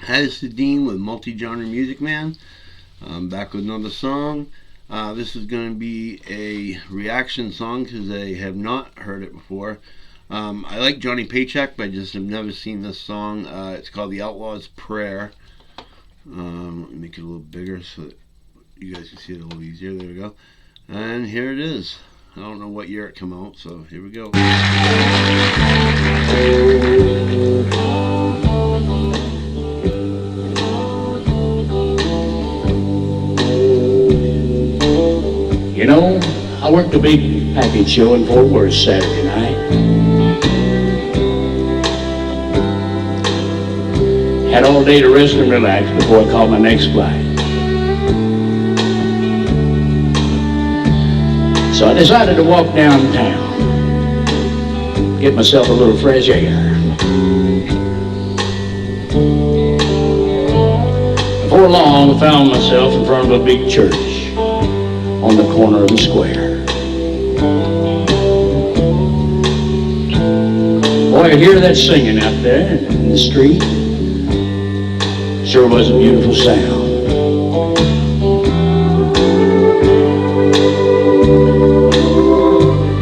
Hi, this is Dean with Multi-Genre Music Man. I'm back with another song. This is going to be a reaction song because I have not heard it before. I like Johnny Paycheck, but I just have never seen this song. It's called The Outlaws Prayer. Let me make it a little bigger so that you guys can see it a little easier. There we go. And here it is. I don't know what year it came out, so here we go. You know, I worked a big package show in Fort Worth Saturday night. Had all day to rest and relax before I caught my next flight. So I decided to walk downtown, get myself a little fresh air. Before long, I found myself in front of a big church on the corner of the square. Boy, I hear that singing out there in the street. Sure was a beautiful sound.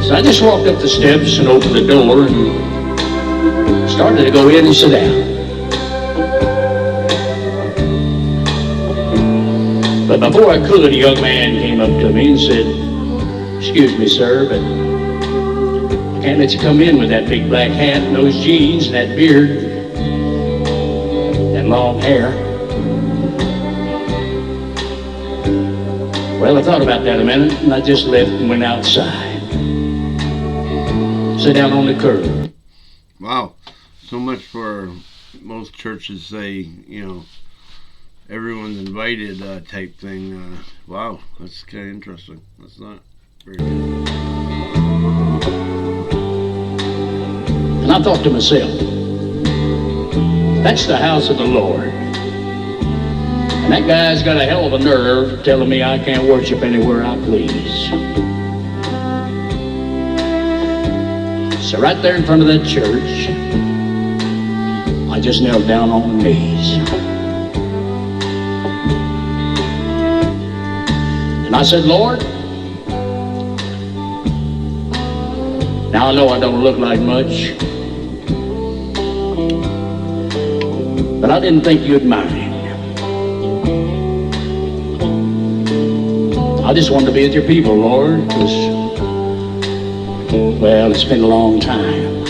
So I just walked up the steps and opened the door and started to go in and sit down. But before I could, a young man came up to me and said, "Excuse me, sir, but I can't let you come in with that big black hat and those jeans and that beard, that long hair." Well, I thought about that a minute, and I just left and went outside. Sat down on the curb. Wow. So much for most churches say, everyone's invited type thing. Wow, that's kind of interesting. That's not very good. And I thought to myself, that's the house of the Lord. And that guy's got a hell of a nerve telling me I can't worship anywhere I please. So right there in front of that church, I just knelt down on my knees. And I said, "Lord, now I know I don't look like much, but I didn't think you'd mind. I just wanted to be with your people, Lord, because, well, it's been a long time."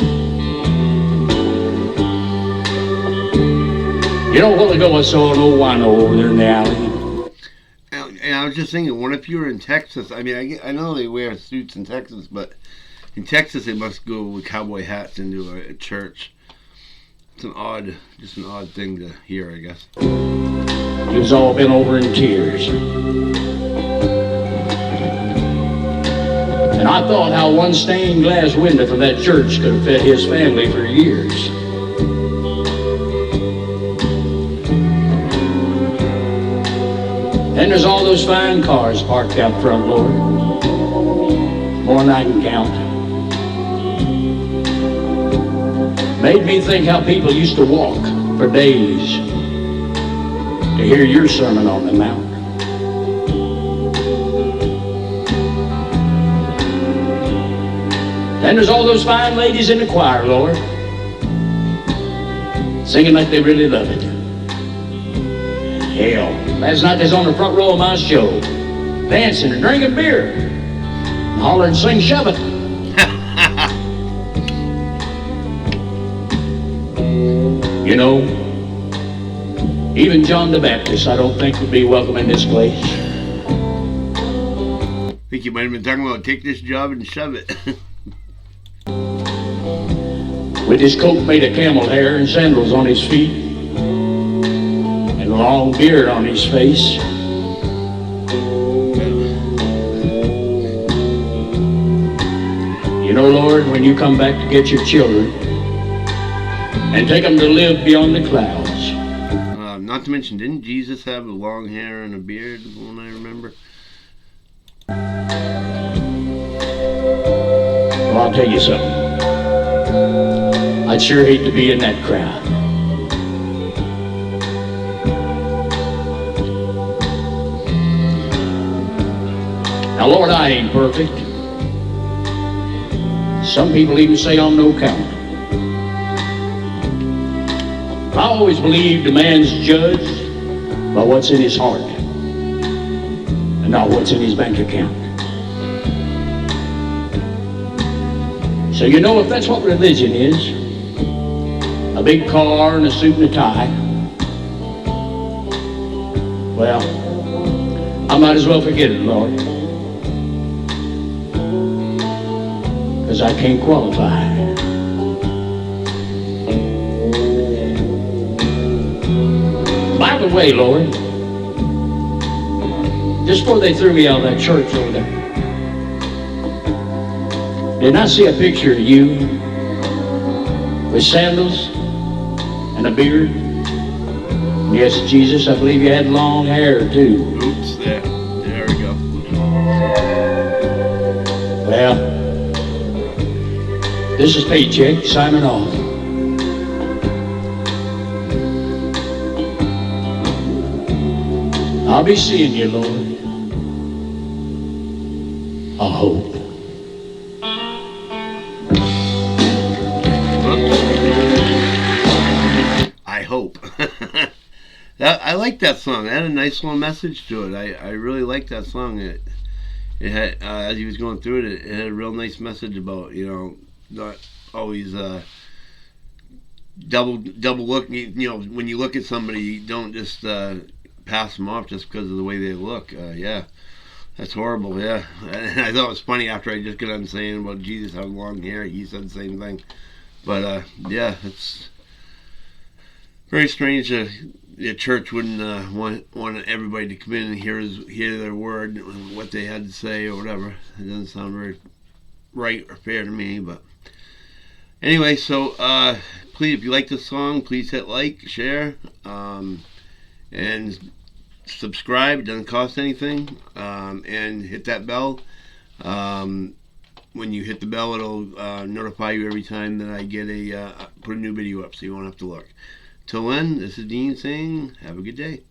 You know, a while ago I saw an old wino over there in the alley. And I was just thinking, what if you were in Texas? I mean, I know they wear suits in Texas, but in Texas they must go with cowboy hats into a church. It's just an odd thing to hear, I guess. He was all bent over in tears. And I thought how one stained glass window from that church could have fed his family for years. And there's all those fine cars parked out front, Lord. More than I can count. Made me think how people used to walk for days to hear your sermon on the mount. And there's all those fine ladies in the choir, Lord, singing like they really love it. Hell, last night they was on the front row of my show, dancing and drinking beer, and holler and sing "Shove It." You know, even John the Baptist I don't think would be welcome in this place. I think you might have been talking about take this job and shove it. With his coat made of camel hair and sandals on his feet, and a long beard on his face. You know, Lord, when you come back to get your children and take them to live beyond the clouds. Not to mention, didn't Jesus have long hair and a beard, one I remember? Well, I'll tell you something. I'd sure hate to be in that crowd. Now, Lord, I ain't perfect. Some people even say I'm no count. I always believed a man's judged by what's in his heart and not what's in his bank account. So you know, if that's what religion is, a big car and a suit and a tie, well, I might as well forget it, Lord, because I can't qualify. By the way, Lord, just before they threw me out of that church over there, didn't I see a picture of you with sandals and a beard? Yes, Jesus, I believe you had long hair too. Oops, there we go. Well, this is Paycheck signing off. I'll be seeing you, Lord. I hope. I hope. I like that song. It had a nice little message to it. I really like that song. It had, as he was going through it, it had a real nice message about, you know, not always double look. You know, when you look at somebody, you don't just pass them off just because of the way they look. Yeah, that's horrible. Yeah, and I thought it was funny after I just got on saying about Jesus having long hair. He said the same thing. But yeah, it's very strange. The church wouldn't want everybody to come in and hear their word, what they had to say or whatever. It doesn't sound very right or fair to me. But anyway, so please, if you like this song, please hit like, share, and subscribe. It doesn't cost anything. And hit that bell. When you hit the bell, it'll notify you every time that I get put a new video up, so you won't have to look. Till then, this is Dean saying, have a good day.